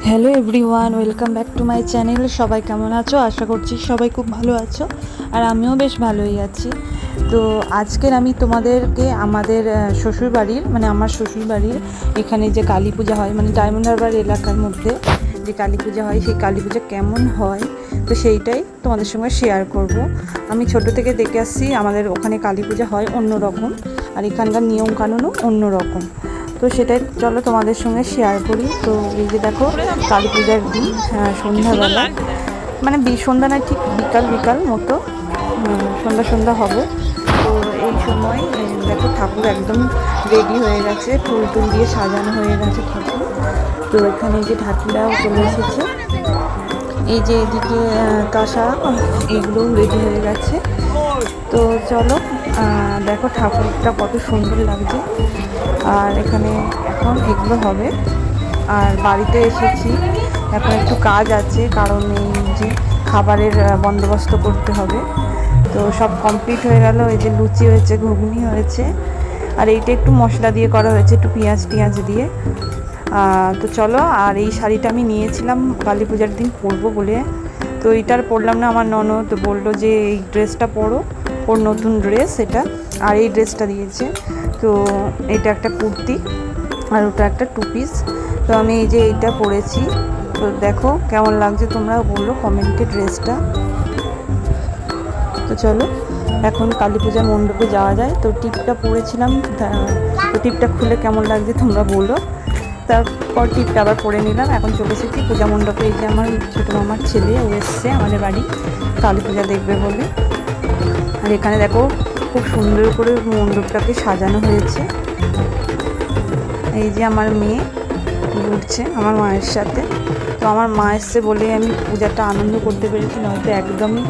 Hello everyone, welcome back to my channel. সবাই কেমন আছো? আশা করছি সবাই খুব ভালো আছো, আর আমিও বেশ ভালোই আছি। তো আজকের আমি তোমাদেরকে আমাদের শ্বশুরবাড়ির আমার শ্বশুরবাড়ির এখানে যে কালী পূজা হয়, ডায়মন্ড হারবার এলাকার মধ্যে যে কালী পূজা হয়, সেই কালী পূজা কেমন হয় তো সেইটাই তোমাদের সঙ্গে শেয়ার করব। আমি ছোট থেকে দেখে আসছি আমাদের ওখানে কালী পূজা হয় অন্যরকম, আর এখানকার নিয়মকানুনও অন্যরকম। তো সেটাই চলো তোমাদের সঙ্গে শেয়ার করি। তো এই যে দেখো, কালী পূজার দিন সন্ধ্যাবেলা, সন্ধ্যা নয়, ঠিক বিকাল বিকাল মতো, সন্ধ্যা সন্ধ্যা হবে। তো এই সময় দেখো ঠাকুর একদম রেডি হয়ে গেছে, ফুল টুল দিয়ে সাজানো হয়ে গেছে ঠাকুর। তো এখানে যে ঢাকিরাও চলে এসেছে, এই যে এদিকে কাঁসা, এগুলো রেডি হয়ে গেছে। তো চলো দেখো ঠাকুরটা কত সুন্দর লাগছে। আর এখানে এখন এগুলো হবে। আর বাড়িতে এসেছি, এখন একটু কাজ আছে, কারণ এই যে খাবারের বন্দোবস্ত করতে হবে। তো সব কমপ্লিট হয়ে গেল। এই যে লুচি হয়েছে, ঘুগনি হয়েছে, আর এইটা একটু মশলা দিয়ে করা হয়েছে, একটু পেঁয়াজ টিয়াজ দিয়ে। তো চলো, আর এই শাড়িটা আমি নিয়েছিলাম কালী পূজার দিন পরবো বলে, তো এইটার পরলাম না। আমার ননদ বললো যে এই ড্রেসটা পরো, ওর নতুন ড্রেস এটা। আর এই ড্রেসটা দিয়েছে, তো এটা একটা কুর্তি আর ওটা একটা টু পিস। তো আমি এই যে এইটা পরেছি। তো দেখো কেমন লাগছে, তোমরা বললো কমেন্টে ড্রেসটা। তো চলো এখন কালী পূজার মণ্ডপে যাওয়া যায়। তো টিপটা পরেছিলাম, তো টিপটা খুলে কেমন লাগছে তোমরা বলো। তারপর টিপটা আবার পরে নিলাম। এখন চলে এসেছি পূজা মণ্ডপে। এই যে আমার ছোটো মামার ছেলে, ও এসছে আমাদের বাড়ি কালী পূজা দেখবে বলে। আর এখানে দেখো খুব সুন্দর করে মণ্ডপটাকে সাজানো হয়েছে। এই যে আমার মেয়ে ঘুরছে আমার মায়ের সাথে। তো আমার মা এসছে বলেই আমি পূজাটা আনন্দ করতে পেরেছি, নয়তো একদমই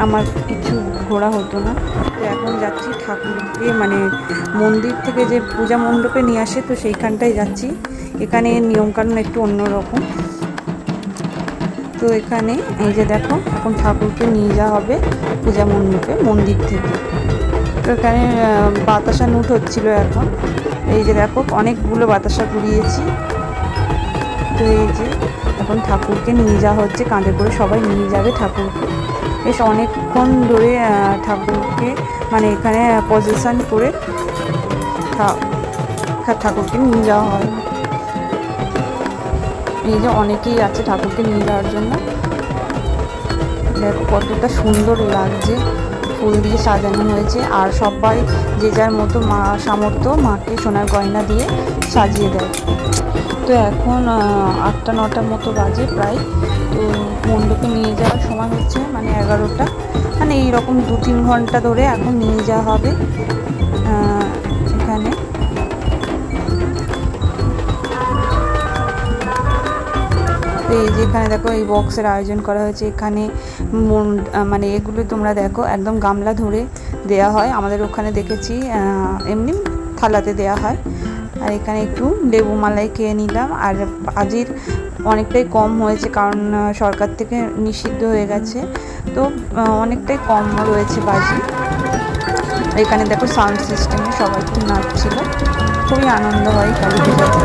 আমার কিছু ঘোরা হতো না। তো এখন যাচ্ছি ঠাকুরকে, মন্দির থেকে যে পূজা মণ্ডপে নিয়ে আসে, তো সেইখানটায় যাচ্ছি। এখানে নিয়মকানুন একটু অন্যরকম। তো এখানে এই যে দেখো, এখন ঠাকুরকে নিয়ে যাওয়া হবে পূজা মণ্ডপে মন্দির থেকে। তো এখানে বাতাসা নুট হচ্ছিলো এখন। এই যে দেখো অনেকগুলো বাতাসা ঘুরিয়েছি। তো এই যে এখন ঠাকুরকে নিয়ে যাওয়া হচ্ছে, কাঁধে করে সবাই নিয়ে যাবে ঠাকুরকে। বেশ অনেকক্ষণ ধরে ঠাকুরকে এখানে পজিশন করে ঠাকুরকে নিয়ে যাওয়া হয়। এই যে অনেকেই আছে ঠাকুরকে নিয়ে যাওয়ার জন্য। দেখো কতটা সুন্দর লাগছে, ফুল দিয়ে সাজানো হয়েছে। আর সবাই যে যার মতো সামর্থ্য মাকে সোনার গয়না দিয়ে সাজিয়ে দেয়। তো এখন 8টা-9টার মতো বাজে প্রায়। তো মণ্ডপে নিয়ে যাওয়ার সময় হচ্ছে 11টা, এইরকম 2-3 ঘন্টা ধরে এখন নিয়ে যাওয়া হবে এখানে। তো এই যে এখানে দেখো এই বক্সের আয়োজন করা হয়েছে। এখানে এগুলো তোমরা দেখো একদম গামলা ধরে দেয়া হয়, আমাদের ওখানে দেখেছি এমনি থালাতে দেয়া হয়। আর এখানে একটু লেবু মালাই খেয়ে নিলাম। আর বাজির অনেকটাই কম হয়েছে, কারণ সরকার থেকে নিষিদ্ধ হয়ে গেছে, তো অনেকটাই কম রয়েছে বাজি। এখানে দেখো সাউন্ড সিস্টেমে সবাই খুব নাচছিল, খুবই আনন্দ হয় কালী পূজাতে।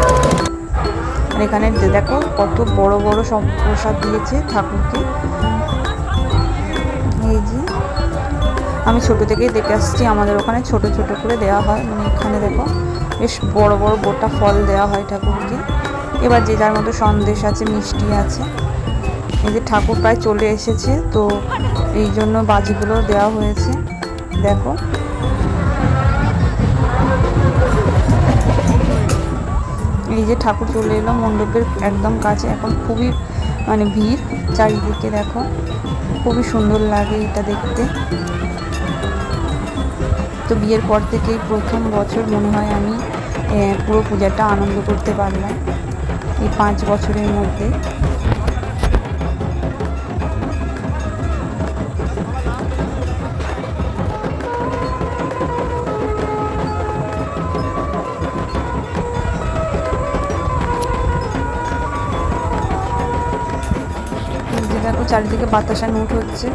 আর এখানে দেখো কত বড় বড় সব প্রসাদ দিয়েছে ঠাকুরকে। এই যে আমি ছোটো থেকেই দেখে আসছি, আমাদের ওখানে ছোট ছোট করে দেওয়া হয়। এখানে দেখো বেশ বড় বড় গোটা ফল দেওয়া হয় ঠাকুরকে। এবার যে যার মতো সন্দেশ আছে, মিষ্টি আছে। এই যে ঠাকুর প্রায় চলে এসেছে, তো এই জন্য বাজিগুলো দেওয়া হয়েছে। দেখো এই যে ঠাকুর চলে এলো মণ্ডপের একদম কাছে। এখন খুবই ভিড় চারিদিকে, দেখো খুবই সুন্দর লাগে এটা দেখতে। তো বিয়ের পর থেকেই প্রথম বছর মনে হয় আমি পুরো পূজাটা আনন্দ করতে পারলাম এই 5 বছরের মধ্যে। দেখো চারিদিকে বাতাসা নুট হচ্ছে।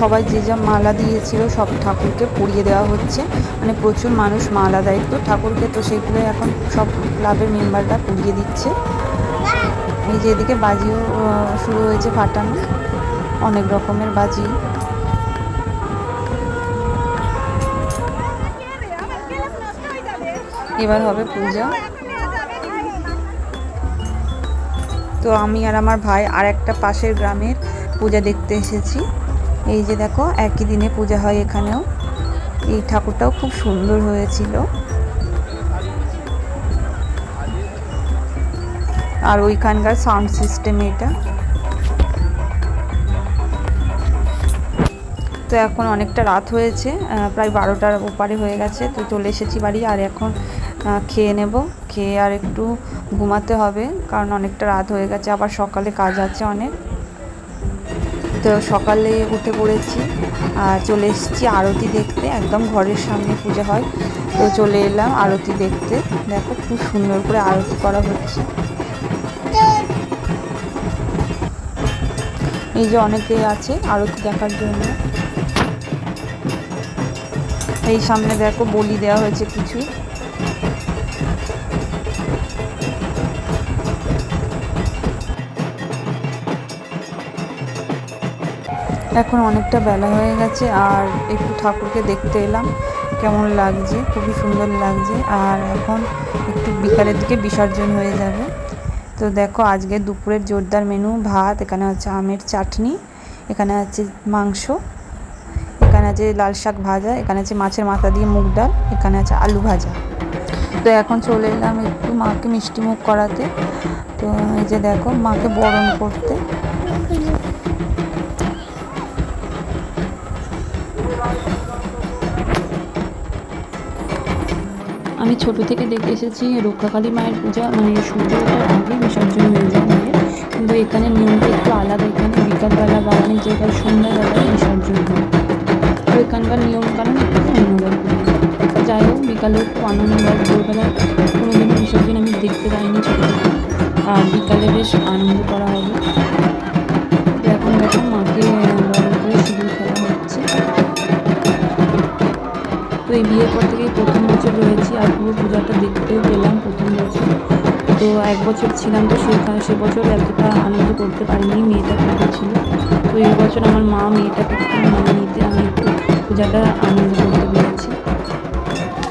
সবাই যে যা মালা দিয়েছিল সব ঠাকুরকে পরিয়ে দেওয়া হচ্ছে, মানে প্রচুর মানুষ মালা দেয় তো ঠাকুরকে, তো সেগুলো এখন সব ক্লাবের মেম্বাররা পরিয়ে দিচ্ছে। এই যে এদিকে বাজিও শুরু হয়েছে ফাটানো, অনেক রকমের বাজি। এবার হবে পূজা। তো আমি আর আমার ভাই আর একটা পাশের গ্রামের পূজা দেখতে এসেছি। এই যে দেখো একই দিনে পূজা হয় এখানেও। এই ঠাকুরটাও খুব সুন্দর হয়েছিল। আর ওইখানকার সাউন্ড সিস্টেম এটা। তো এখন অনেকটা রাত হয়েছে, প্রায় 12টার ওপারে হয়ে গেছে। তো চলে এসেছি বাড়ি, আর এখন খেয়ে নেব, খেয়ে আর একটু ঘুমাতে হবে, কারণ অনেকটা রাত হয়ে গেছে, আবার সকালে কাজ আছে অনেক। তো সকালে উঠে পড়েছি আর চলে এসেছি আরতি দেখতে, একদম ঘরের সামনে পূজা হয়। তো চলে এলাম আরতি দেখতে। দেখো খুব সুন্দর করে আরতি করা হচ্ছে। এই যে অনেকেই আছে আরতি দেখার জন্য। এই সামনে দেখো বলি দেওয়া হয়েছে কিছু। এখন অনেকটা বেলা হয়ে গেছে, আর একটু ঠাকুরকে দেখতে এলাম কেমন লাগছে, খুবই সুন্দর লাগছে। আর এখন একটু বিকালের দিকে বিসর্জন হয়ে যাবে। তো দেখো আজকে দুপুরের জোরদার মেনু ভাত, এখানে হচ্ছে আমের চাটনি, এখানে আছে মাংস, এখানে আছে লাল শাক ভাজা, এখানে আছে মাছের মাথা দিয়ে মুগ ডাল, এখানে আছে আলু ভাজা। তো এখন চলে এলাম একটু মাকে মিষ্টি মুখ করাতে। তো এই যে দেখো মাকে বরণ করতে। আমি ছোট থেকে দেখে এসেছি রক্ষাকালী মায়ের পূজা, মানে সূর্য ওঠার আগে বিসর্জন হয়ে যায় মায়ের, কিন্তু এখানে নিয়মটা একটু আলাদা। এখানে বিকালবেলা বা অনেক জায়গায় সন্ধ্যাবেলায় বিসর্জন হয়। তো এখানকার নিয়ম কারণ একটু অন্যরকম। যাই হোক বিকালেও খুব আনন্দ হয়। ভোরবেলা কোনোদিনও বিসর্জন আমি দেখতে পাইনি ছোটো থেকে, আর বিকালে বেশ আনন্দ করা হবে। তো এখন দেখো মাকে বরণ করে সিঁদুর খেলা হচ্ছে। তো এই বিয়ের পর থেকেই প্রথম বছর রয়েছি, আর পুরো পূজাটা দেখতেও পেলাম প্রথম বছর। তো 1 বছর ছিলাম, তো সে বছর এতটা আনন্দ করতে পারিনি, মেয়েটা ছোটো ছিল। তো এই বছর আমার মা মেয়েটাকে একটু মানে নিতে আমি একটু পূজাটা আনন্দ করতে পেরেছি।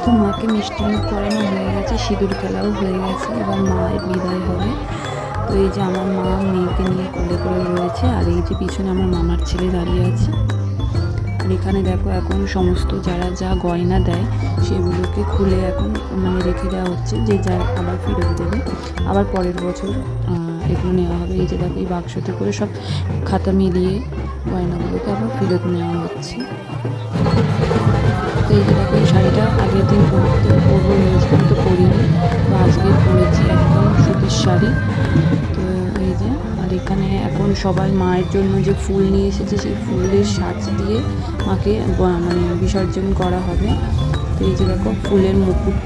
তো মাকে মিষ্টি মুখ করানো হয়ে গেছে, সিঁদুর খেলাও হয়ে গেছে, এবার মায়ের বিদায় হবে। তো এই যে আমার মা মেয়েকে নিয়ে কোলে করে রয়েছে, আর এই যে পিছনে আমার মামার ছেলে দাঁড়িয়ে আছে। আর এখানে দেখো এখন সমস্ত যারা যা গয়না দেয় সেগুলোকে খুলে এখন মানে রেখে দেওয়া হচ্ছে, যে যা আবার ফেরত দেবে, আবার পরের বছর এগুলো নেওয়া হবে। এই যে দেখো এই বাক্সতে করে সব খাতা মিলিয়ে গয়নাগুলোকে আবার ফেরত নেওয়া হচ্ছে। তো এই যে দেখো এই শাড়িটা আগের দিন পরবো ভেবেছিলাম, তো পরিনি, তো আজকে পরেছি একদম সুতির শাড়ি। তো এই যে, আর এখানে এখন সবাই মায়ের জন্য যে ফুল নিয়ে এসেছে সেই ফুলের সাজ দিয়ে মাকে মানে বিসর্জন করা হবে। তো এই যে দেখো ফুলের মুকুট,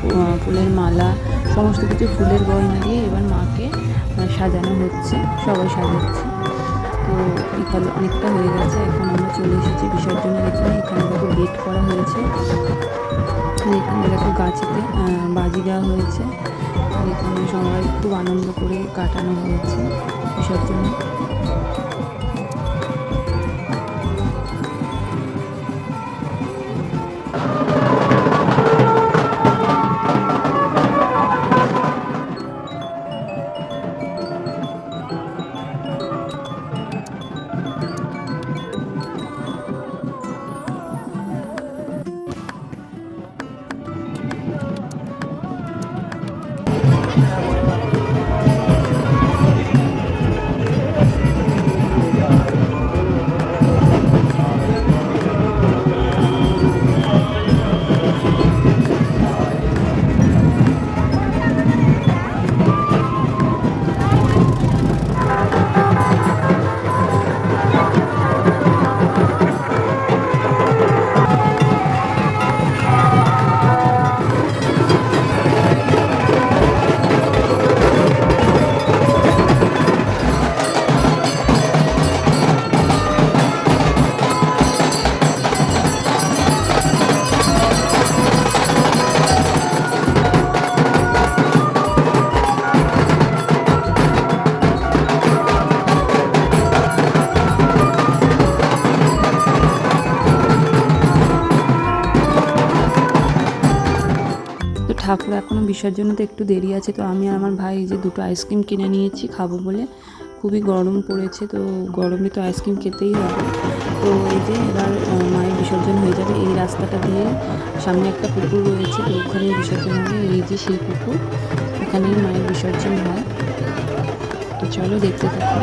ফুলের মালা, সমস্ত কিছু ফুলের গয়না দিয়ে এবার মাকে সাজানো হচ্ছে, সবাই সাজাচ্ছে। তো বিকাল অনেকটা হয়ে গেছে, এখন আমরা চলে এসেছি বিসর্জনের এখানে। এখানে দেখো গেট করা হয়েছে, এখানে দেখো গাছেতে বাজি দেওয়া হয়েছে, আর এখানে সবাই খুব আনন্দ করে কাটানো হয়েছে বিসর্জন। ঠাকুর এখনও বিসর্জন তো একটু দেরি আছে, তো আমি আর আমার ভাই এই যে দুটো আইসক্রিম কিনে নিয়েছি খাবো বলে। খুবই গরম পড়েছে, তো গরমে তো আইসক্রিম খেতেই হবে। তো এই যে এবার মায়ের বিসর্জন হয়ে যাবে এই রাস্তাটা দিয়ে। সামনে একটা পুকুর রয়েছে, তো ওখানে বিসর্জন হবে। এই যে সেই পুকুর, এখানেই মায়ের বিসর্জন হয়। তো চলো দেখতে থাকো।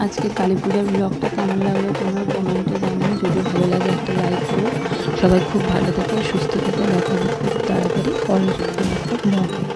আজকে কালী পূজার ব্লগটা কেমন লাগলো তোমরা কমেন্টে জানিও। যদি ভালো লাগে একটা লাইক করো। সবাই খুব ভালো থেকো, সুস্থ থেকো। দেখা হচ্ছে খুব তাড়াতাড়ি পরের একটা ব্লগে।